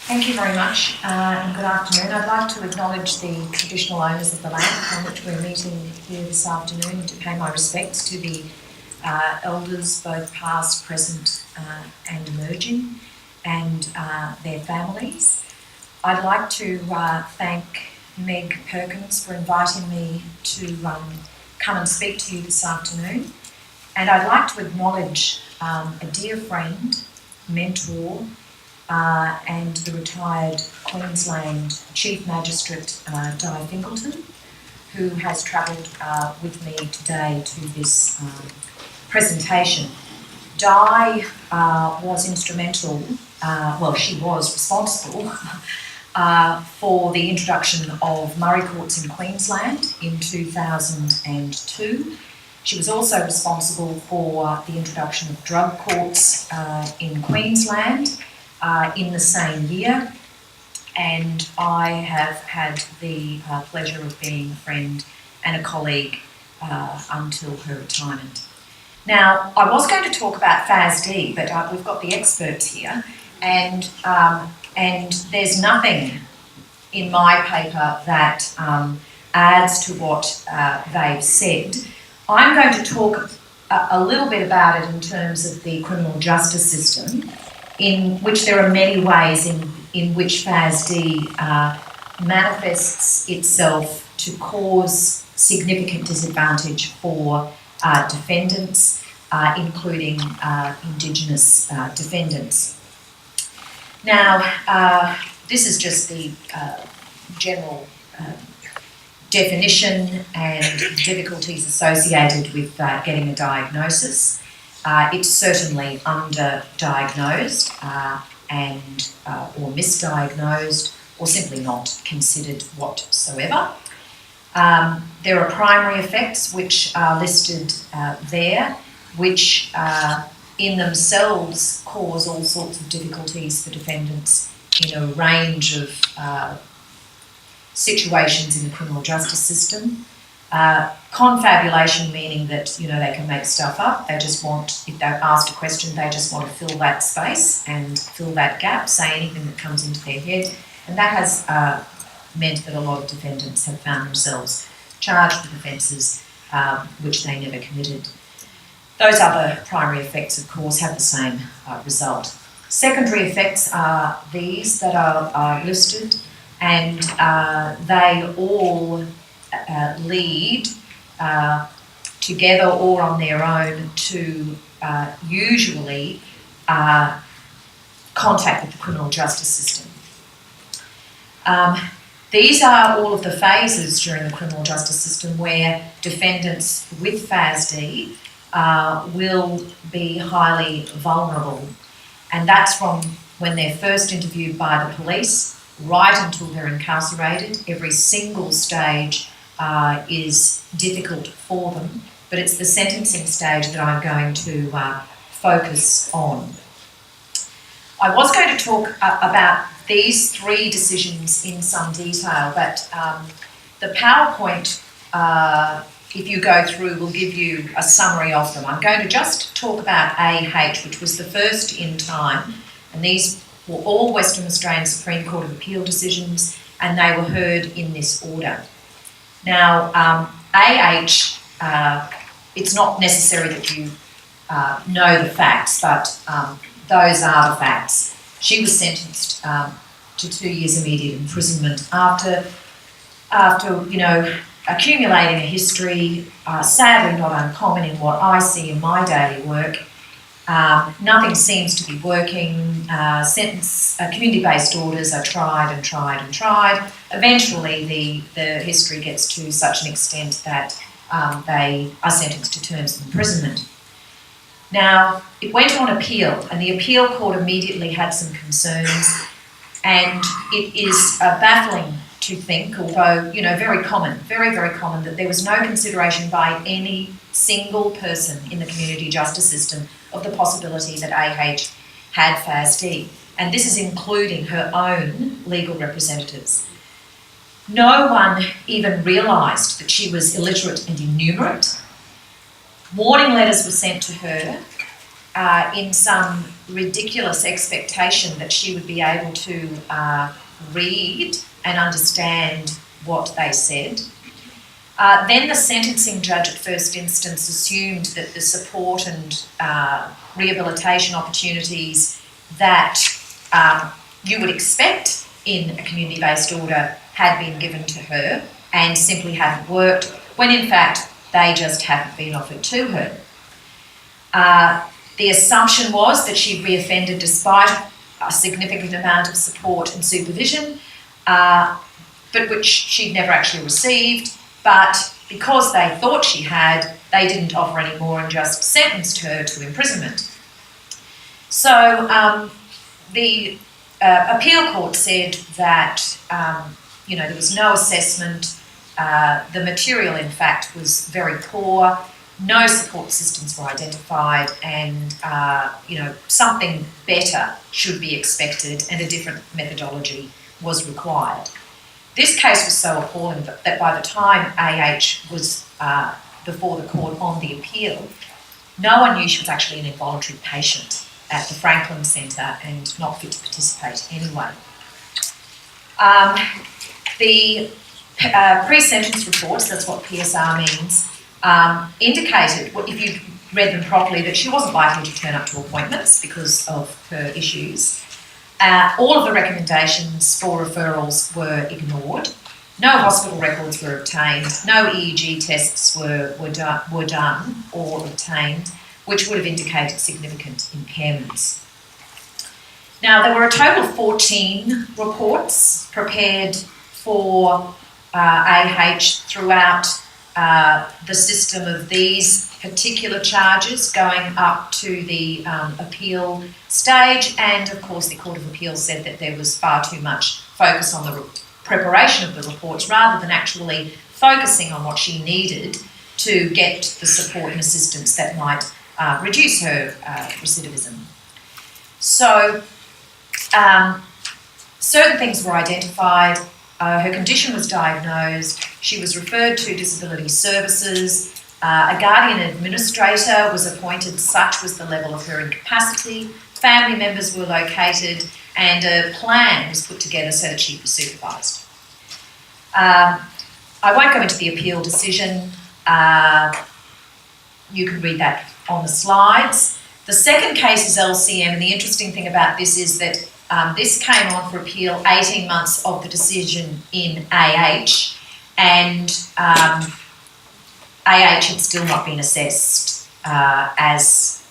Thank you very much and good afternoon. I'd like to acknowledge the traditional owners of the land on which we're meeting here this afternoon and to pay my respects to the elders, both past, present and emerging, and their families. I'd like to thank Meg Perkins for inviting me to come and speak to you this afternoon. And I'd like to acknowledge a dear friend, mentor, and the retired Queensland Chief Magistrate Di Fingleton, who has travelled with me today to this presentation. Di was instrumental, she was responsible for the introduction of Murray courts in Queensland in 2002. She was also responsible for the introduction of drug courts in Queensland in the same year, and I have had the pleasure of being a friend and a colleague until her retirement. Now, I was going to talk about FASD, but we've got the experts here, and there's nothing in my paper that adds to what they've said. I'm going to talk a little bit about it in terms of the criminal justice system, in which there are many ways in which FASD manifests itself to cause significant disadvantage for defendants, including Indigenous defendants. Now, this is just the general definition and difficulties associated with getting a diagnosis. It's certainly underdiagnosed and or misdiagnosed or simply not considered whatsoever. There are primary effects which are listed there, which in themselves cause all sorts of difficulties for defendants in a range of situations in the criminal justice system. Confabulation, meaning that, they can make stuff up. They just want, if they're asked a question, they just want to fill that space and fill that gap, say anything that comes into their head. And that has meant that a lot of defendants have found themselves charged with offences which they never committed. Those other primary effects, of course, have the same result. Secondary effects are these that are listed, and they all lead together or on their own to usually contact with the criminal justice system. These are all of the phases during the criminal justice system where defendants with FASD will be highly vulnerable, and that's from when they're first interviewed by the police right until they're incarcerated. Every single stage is difficult for them, but it's the sentencing stage that I'm going to focus on. I was going to talk about these three decisions in some detail, but the PowerPoint, if you go through, will give you a summary of them. I'm going to just talk about AH, which was the first in time, and these were all Western Australian Supreme Court of Appeal decisions, and they were heard in this order. Now, AH, it's not necessary that you know the facts, but those are the facts. She was sentenced to 2 years immediate imprisonment after accumulating a history, sadly not uncommon in what I see in my daily work. Nothing seems to be working. Community-based orders are tried and tried and tried. Eventually, the history gets to such an extent that they are sentenced to terms of imprisonment. Now, it went on appeal, and the appeal court immediately had some concerns, and it is baffling to think, although, very common, very, very common, that there was no consideration by any single person in the community justice system of the possibility that AH had FASD. And this is including her own legal representatives. No one even realised that she was illiterate and innumerate. Warning letters were sent to her, in some ridiculous expectation that she would be able to read and understand what they said. Then the sentencing judge at first instance assumed that the support and rehabilitation opportunities that you would expect in a community-based order had been given to her and simply hadn't worked, when in fact they just hadn't been offered to her. The assumption was that she'd reoffended despite a significant amount of support and supervision, but which she'd never actually received. But because they thought she had, they didn't offer any more and just sentenced her to imprisonment. So the appeal court said that there was no assessment. The material, in fact, was very poor. No support systems were identified, and something better should be expected, and a different methodology was required. This case was so appalling that by the time AH was before the court on the appeal, no one knew she was actually an involuntary patient at the Franklin Centre and not fit to participate anyway. The pre-sentence reports, that's what PSR means, indicated, if you read them properly, that she wasn't likely to turn up to appointments because of her issues. All of the recommendations for referrals were ignored. No hospital records were obtained. No EEG tests were done or obtained, which would have indicated significant impairments. Now, there were a total of 14 reports prepared for AH throughout the system of these particular charges going up to the appeal stage, and of course the Court of Appeal said that there was far too much focus on the preparation of the reports rather than actually focusing on what she needed to get the support and assistance that might reduce her recidivism. So certain things were identified. Her condition was diagnosed. She was referred to disability services. A guardian administrator was appointed, such was the level of her incapacity. Family members were located, and a plan was put together so that she was supervised. I won't go into the appeal decision. You can read that on the slides. The second case is LCM, and the interesting thing about this is that this came on for appeal 18 months of the decision in AH, and AH had still not been assessed as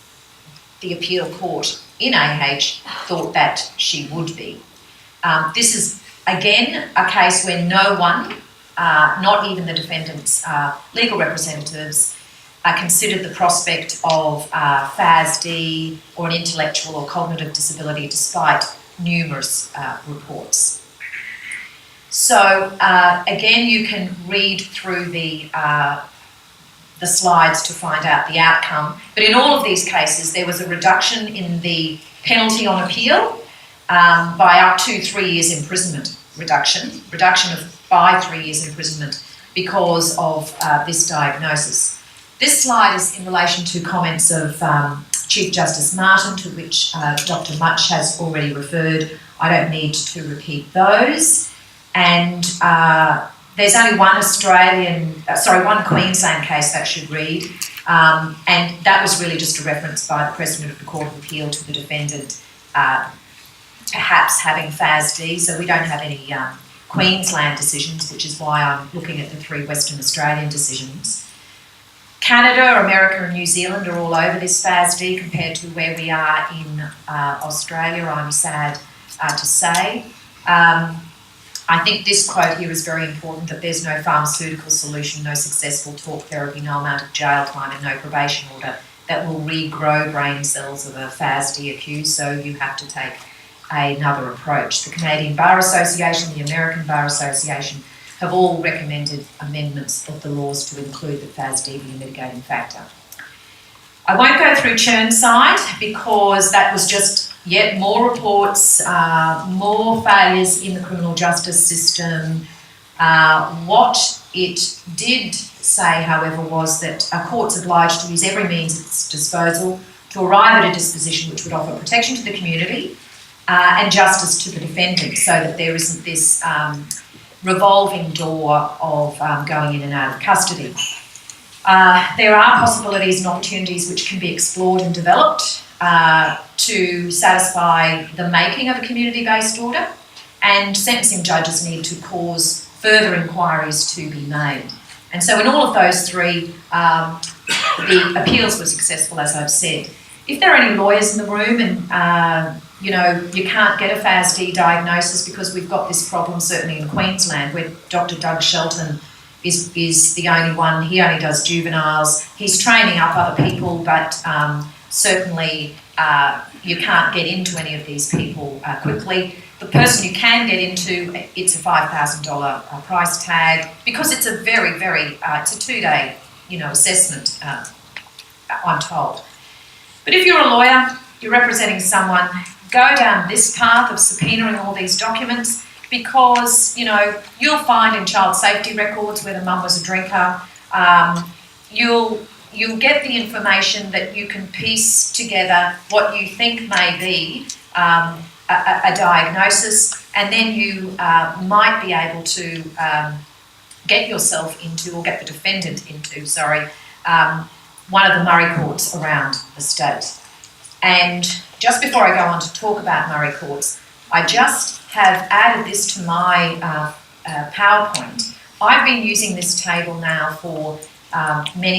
the appeal court in AH thought that she would be. This is, again, a case where no one, not even the defendant's legal representatives, considered the prospect of FASD or an intellectual or cognitive disability despite numerous reports. So again, you can read through the slides to find out the outcome. But in all of these cases, there was a reduction in the penalty on appeal by up to 3 years imprisonment reduction by 3 years imprisonment because of this diagnosis. This slide is in relation to comments of Chief Justice Martin, to which Dr. Much has already referred. I don't need to repeat those. And there's only one Queensland case that should read, and that was really just a reference by the President of the Court of Appeal to the defendant perhaps having FASD, so we don't have any Queensland decisions, which is why I'm looking at the 3 Western Australian decisions. Canada, America and New Zealand are all over this FASD compared to where we are in Australia, I'm sad to say. I think this quote here is very important, that there's no pharmaceutical solution, no successful talk therapy, no amount of jail time and no probation order that will regrow brain cells of a FASD accused, so you have to take another approach. The Canadian Bar Association, the American Bar Association have all recommended amendments of the laws to include the FASD be a mitigating factor. I won't go through Churnside because that was just yet more reports, more failures in the criminal justice system. What it did say, however, was that a court's obliged to use every means at its disposal to to arrive at a disposition which would offer protection to the community and justice to the defendant, so that there isn't this revolving door of going in and out of custody. There are possibilities and opportunities which can be explored and developed to satisfy the making of a community-based order, and sentencing judges need to cause further inquiries to be made. And so in all of those three, the appeals were successful, as I've said. If there are any lawyers in the room and you can't get a FASD diagnosis because we've got this problem certainly in Queensland, where Dr. Doug Shelton is the only one. He only does juveniles. He's training up other people, but certainly you can't get into any of these people quickly. The person you can get into, it's a $5,000 price tag, because it's a very, it's a 2-day, assessment, I'm told. But if you're a lawyer, you're representing someone, go down this path of subpoenaing all these documents, because, you'll find in child safety records where the mum was a drinker, you'll get the information that you can piece together what you think may be a diagnosis, and then you might be able to get yourself into, or get the defendant into, one of the Murray courts around the state. And just before I go on to talk about Murray courts, I just have added this to my PowerPoint. I've been using this table now for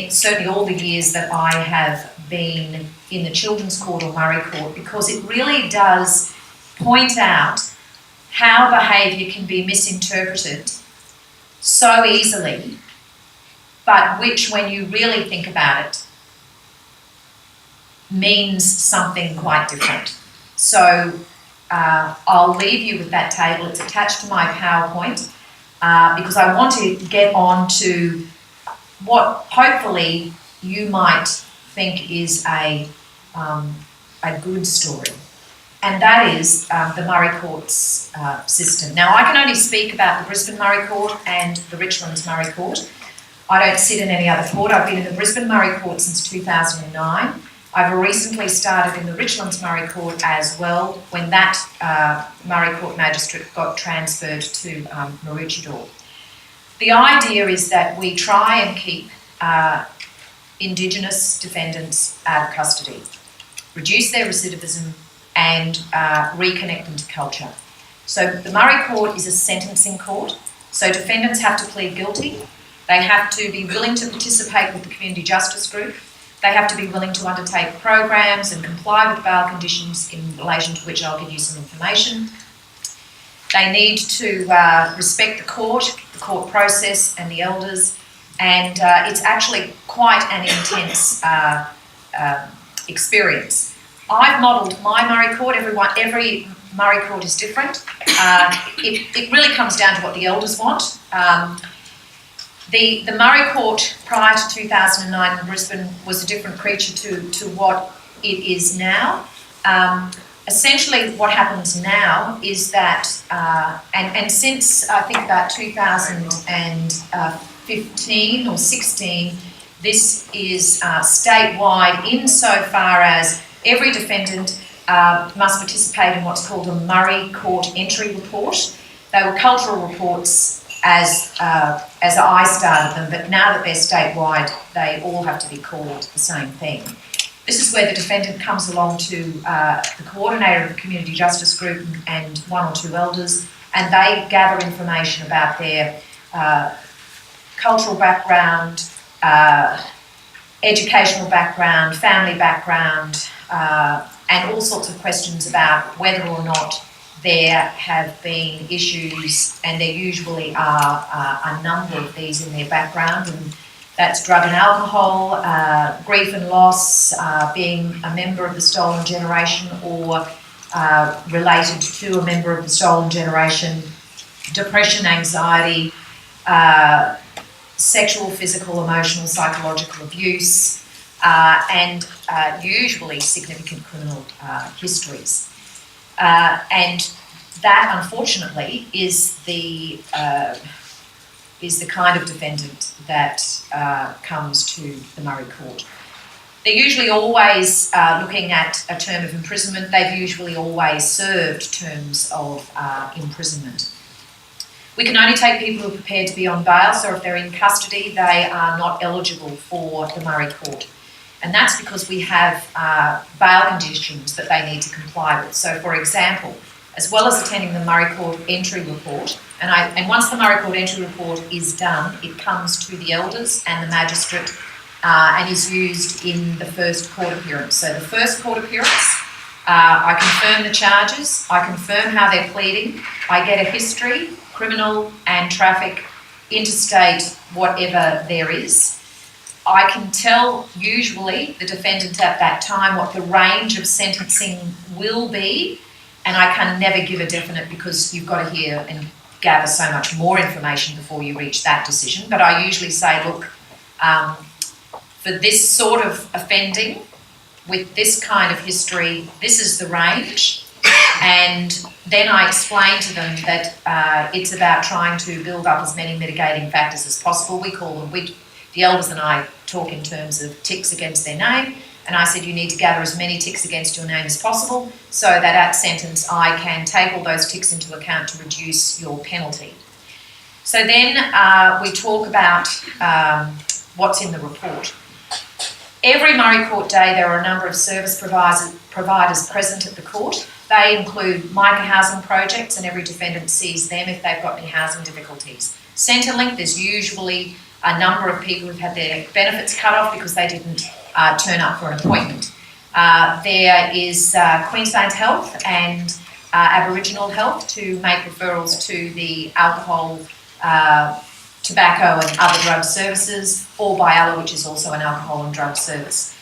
certainly all the years that I have been in the Children's Court or Murray Court, because it really does point out how behaviour can be misinterpreted so easily, but which, when you really think about it, means something quite different. So I'll leave you with that table. It's attached to my PowerPoint because I want to get on to what hopefully you might think is a good story, and that is the Murray Courts system. Now, I can only speak about the Brisbane Murray Court and the Richlands Murray Court. I don't sit in any other court. I've been in the Brisbane Murray Court since 2009. I've recently started in the Richlands Murray Court as well, when that Murray Court magistrate got transferred to Maroochydore. The idea is that we try and keep Indigenous defendants out of custody, reduce their recidivism, and reconnect them to culture. So the Murray Court is a sentencing court, so defendants have to plead guilty. They have to be willing to participate with the community justice group. They have to be willing to undertake programs and comply with bail conditions, in relation to which I'll give you some information. They need to respect the court process and the elders, and it's actually quite an intense experience. I've modelled my Murray Court. Every Murray Court is different. It really comes down to what the elders want. The Murray Court prior to 2009 in Brisbane was a different creature to what it is now. Essentially what happens now is that, and since I think about 2015 or 16, this is statewide, insofar as every defendant must participate in what's called a Murray Court entry report. They were cultural reports as I started them, but now that they're statewide, they all have to be called the same thing. This is where the defendant comes along to the coordinator of the community justice group and one or two elders, and they gather information about their cultural background, educational background, family background, and all sorts of questions about whether or not there have been issues, and there usually are a number of these in their background, and that's drug and alcohol, grief and loss, being a member of the stolen generation or related to a member of the stolen generation, depression, anxiety, sexual, physical, emotional, psychological abuse, and usually significant criminal histories. And that, unfortunately, is the kind of defendant that comes to the Murray Court. They're usually always looking at a term of imprisonment. They've usually always served terms of imprisonment. We can only take people who are prepared to be on bail, so if they're in custody, they are not eligible for the Murray Court. And that's because we have bail conditions that they need to comply with. So, for example, as well as attending the Murray Court entry report, and once the Murray Court entry report is done, it comes to the elders and the magistrate and is used in the first court appearance. So the first court appearance, I confirm the charges, I confirm how they're pleading, I get a history, criminal and traffic, interstate, whatever there is. I can tell usually the defendant at that time what the range of sentencing will be, and I can never give a definite because you've got to hear and gather so much more information before you reach that decision. But I usually say, look, for this sort of offending, with this kind of history, this is the range. And then I explain to them that it's about trying to build up as many mitigating factors as possible. We call them, the elders and I talk in terms of ticks against their name. And I said, you need to gather as many ticks against your name as possible so that at sentence I can take all those ticks into account to reduce your penalty. So then we talk about what's in the report. Every Murray Court day there are a number of service providers present at the court. They include mica housing projects, and every defendant sees them if they've got any housing difficulties. Centrelink, there's usually a number of people who've had their benefits cut off because they didn't turn up for an appointment. There is Queensland Health and Aboriginal Health to make referrals to the alcohol, tobacco and other drug services, or Biala, which is also an alcohol and drug service.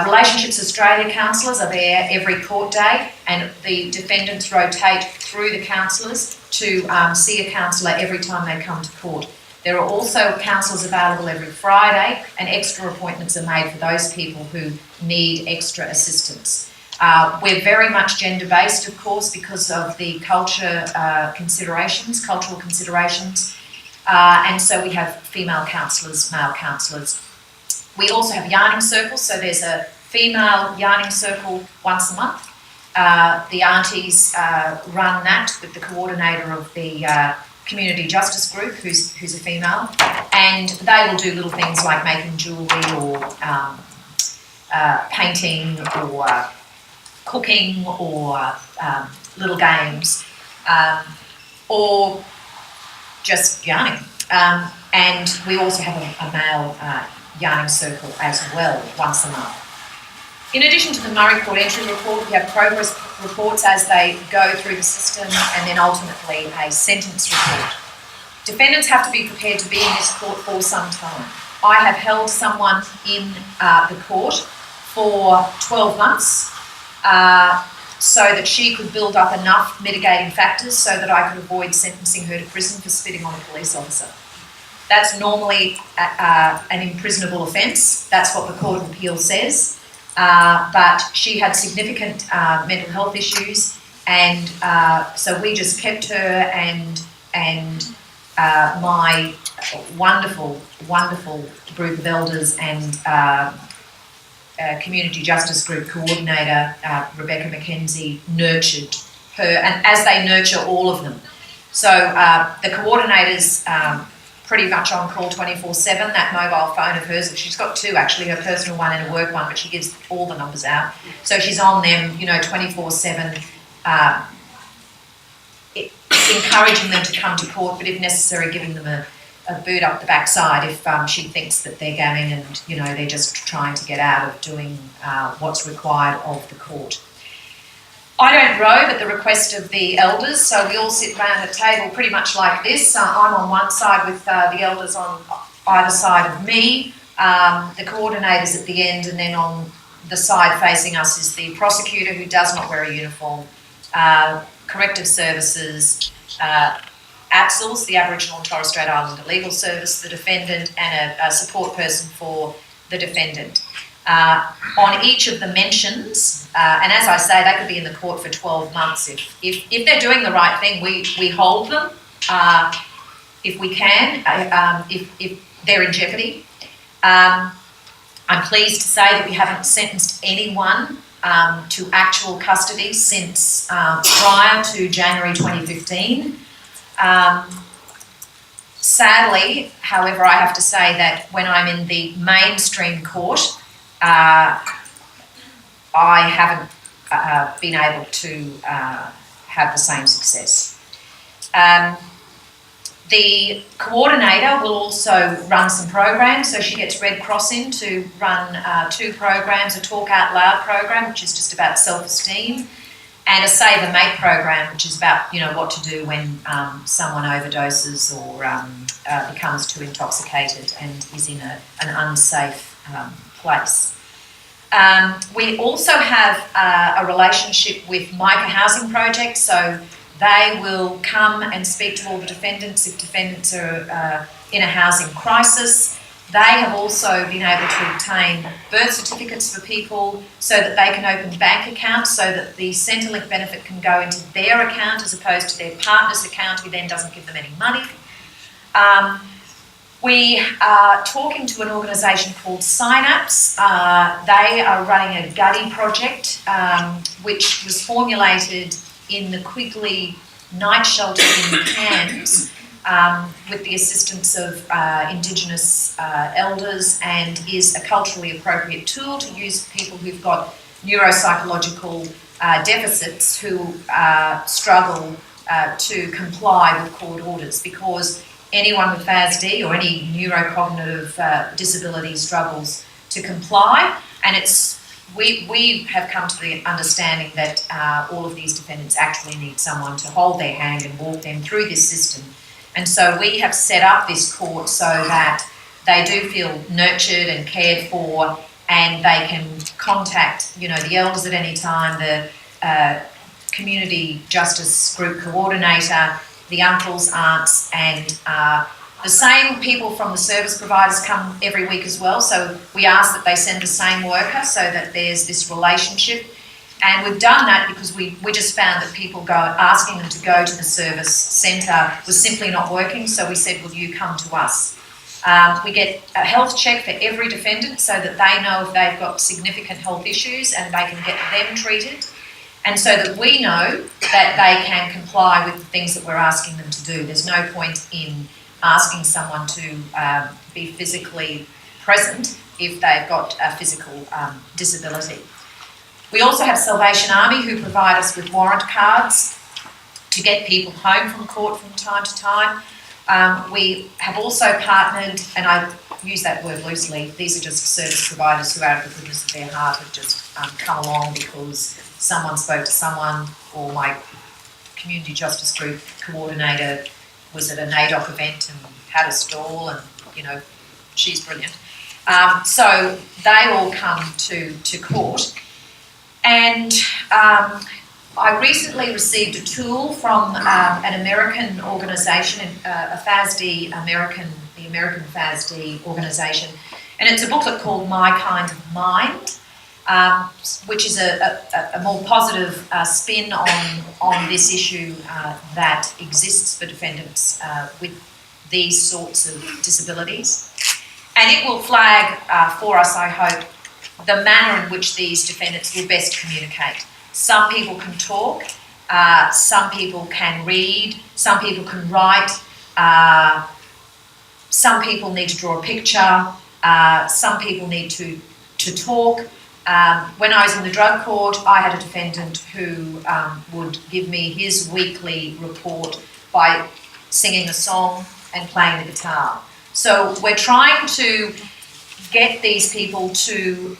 Relationships Australia counsellors are there every court day, and the defendants rotate through the counsellors to see a counsellor every time they come to court. There are also counsellors available every Friday, and extra appointments are made for those people who need extra assistance. We're very much gender-based, of course, because of the cultural considerations, and so we have female counsellors, male counsellors. We also have yarning circles, so there's a female yarning circle once a month. The aunties run that with the coordinator of the community justice group, who's a female, and they will do little things like making jewellery or painting or cooking or little games or just yarning. And we also have a male yarning circle as well once a month. In addition to the Murray Court entry report, we have progress reports as they go through the system, and then ultimately a sentence report. Defendants have to be prepared to be in this court for some time. I have held someone in the court for 12 months so that she could build up enough mitigating factors so that I could avoid sentencing her to prison for spitting on a police officer. That's normally an imprisonable offence. That's what the Court of Appeal says. But she had significant mental health issues, and so we just kept her and my wonderful group of elders and community justice group coordinator, Rebecca McKenzie, nurtured her, and as they nurture all of them. So the coordinator's pretty much on call 24/7, that mobile phone of hers, she's got two actually, her personal one and a work one, but she gives all the numbers out. So she's on them, 24/7, encouraging them to come to court, but if necessary, giving them a boot up the backside if she thinks that they're gamming and, they're just trying to get out of doing what's required of the court. I don't row at the request of the elders, so we all sit around a table pretty much like this. I'm on one side with the elders on either side of me, the coordinators at the end, and then on the side facing us is the prosecutor, who does not wear a uniform, corrective services, ATSLs, the Aboriginal and Torres Strait Islander Legal Service, the defendant, and a support person for the defendant. On each of the mentions, and as I say, they could be in the court for 12 months. If they're doing the right thing, we hold them if we can, if they're in jeopardy. I'm pleased to say that we haven't sentenced anyone to actual custody since prior to January 2015. Sadly, however, I have to say that when I'm in the mainstream court, I haven't been able to have the same success. The coordinator will also run some programs, so she gets Red Cross in to run 2 programs, a Talk Out Loud program, which is just about self-esteem, and a Save a Mate program, which is about, what to do when someone overdoses or becomes too intoxicated and is in an unsafe place. We also have a relationship with Micah Housing Project, so they will come and speak to all the defendants if defendants are in a housing crisis. They have also been able to obtain birth certificates for people so that they can open bank accounts so that the Centrelink benefit can go into their account as opposed to their partner's account, who then doesn't give them any money. We are talking to an organisation called Synapse. They are running a Gutty project, which was formulated in the Quigley night shelter in Cairns with the assistance of Indigenous elders, and is a culturally appropriate tool to use for people who've got neuropsychological deficits who struggle to comply with court orders, because anyone with FASD or any neurocognitive disability struggles to comply, and we have come to the understanding that all of these defendants actually need someone to hold their hand and walk them through this system. And so we have set up this court so that they do feel nurtured and cared for, and they can contact, the elders at any time, the community justice group coordinator, the uncles, aunts, and the same people from the service providers come every week as well. So we ask that they send the same worker so that there's this relationship. And we've done that because we just found that people asking them to go to the service centre was simply not working. So we said, will you come to us? We get a health check for every defendant so that they know if they've got significant health issues and they can get them treated. And so that we know that they can comply with the things that we're asking them to do. There's no point in asking someone to be physically present if they've got a physical disability. We also have Salvation Army, who provide us with warrant cards to get people home from court from time to time. We have also partnered, and I use that word loosely, these are just service providers who out of the goodness of their heart have just come along because someone spoke to someone, or my community justice group coordinator was at a NAIDOC event and had a stall, and she's brilliant. So they all come to court. And I recently received a tool from an American organisation, the American FASD organisation, and it's a booklet called My Kind of Mind, which is a more positive spin on this issue that exists for defendants with these sorts of disabilities. And it will flag for us, I hope, the manner in which these defendants will best communicate. Some people can talk, some people can read, some people can write, some people need to draw a picture, some people need to talk. When I was in the drug court, I had a defendant who would give me his weekly report by singing a song and playing the guitar. So we're trying to get these people to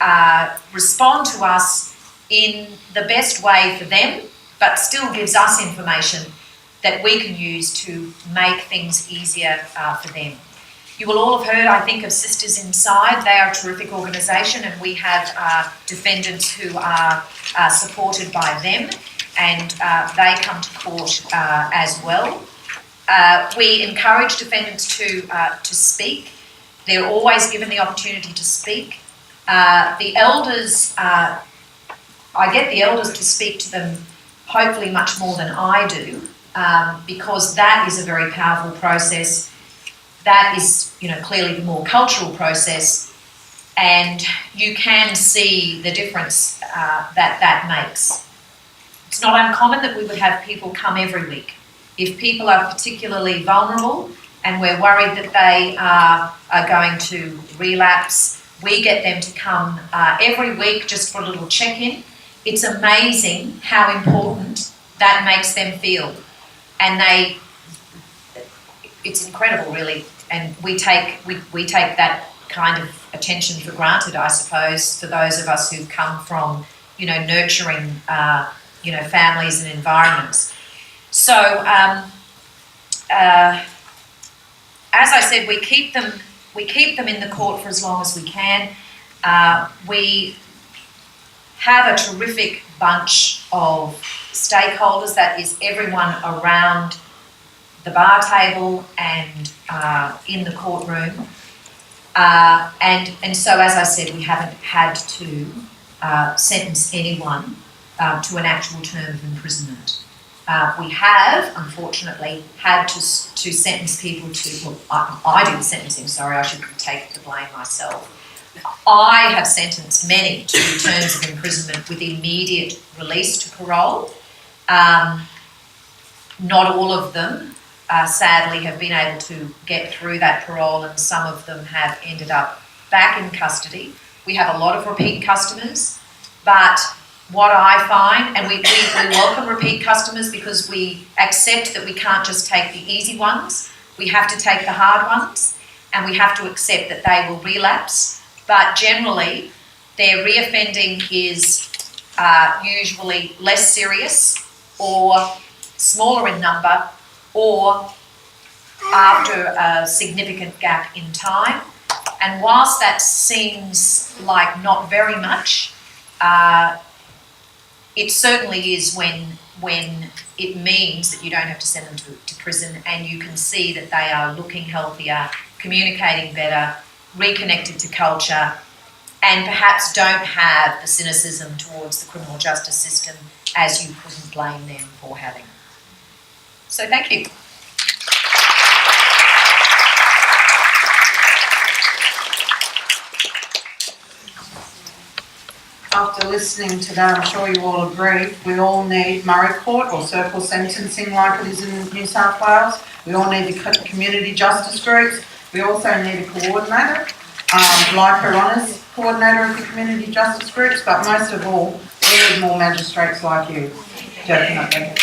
respond to us in the best way for them, but still gives us information that we can use to make things easier for them. You will all have heard, I think, of Sisters Inside. They are a terrific organisation, and we have defendants who are supported by them, and they come to court as well. We encourage defendants to speak. They're always given the opportunity to speak. The elders, I get the elders to speak to them hopefully much more than I do, because that is a very powerful process. That is, clearly the more cultural process, And you can see the difference that makes. It's not uncommon that we would have people come every week. If people are particularly vulnerable and we're worried that they are going to relapse, we get them to come every week just for a little check-in. It's amazing how important that makes them feel. And it's incredible, really. And we take that kind of attention for granted, I suppose, for those of us who come from, nurturing, families and environments. So, as I said, we keep them in the court for as long as we can. We have a terrific bunch of stakeholders, that is everyone around the bar table and in the courtroom. And so, as I said, we haven't had to sentence anyone to an actual term of imprisonment. We have, unfortunately, had to sentence people to, well, I do the sentencing, sorry, I should take the blame myself. I have sentenced many to terms of imprisonment with immediate release to parole. Not all of them, sadly, have been able to get through that parole, and some of them have ended up back in custody. We have a lot of repeat customers, but what I find, and we welcome repeat customers because we accept that we can't just take the easy ones, we have to take the hard ones, and we have to accept that they will relapse. But generally, their reoffending is usually less serious or smaller in number, or after a significant gap in time. And whilst that seems like not very much, it certainly is when it means that you don't have to send them to prison, and you can see that they are looking healthier, communicating better, reconnected to culture, and perhaps don't have the cynicism towards the criminal justice system as you couldn't blame them for having. So thank you. After listening to that, I'm sure you all agree, we all need Murray Court or circle sentencing like it is in New South Wales. We all need the community justice groups. We also need a coordinator, like Her Honour's coordinator of the community justice groups, but most of all, we need more magistrates like you, definitely.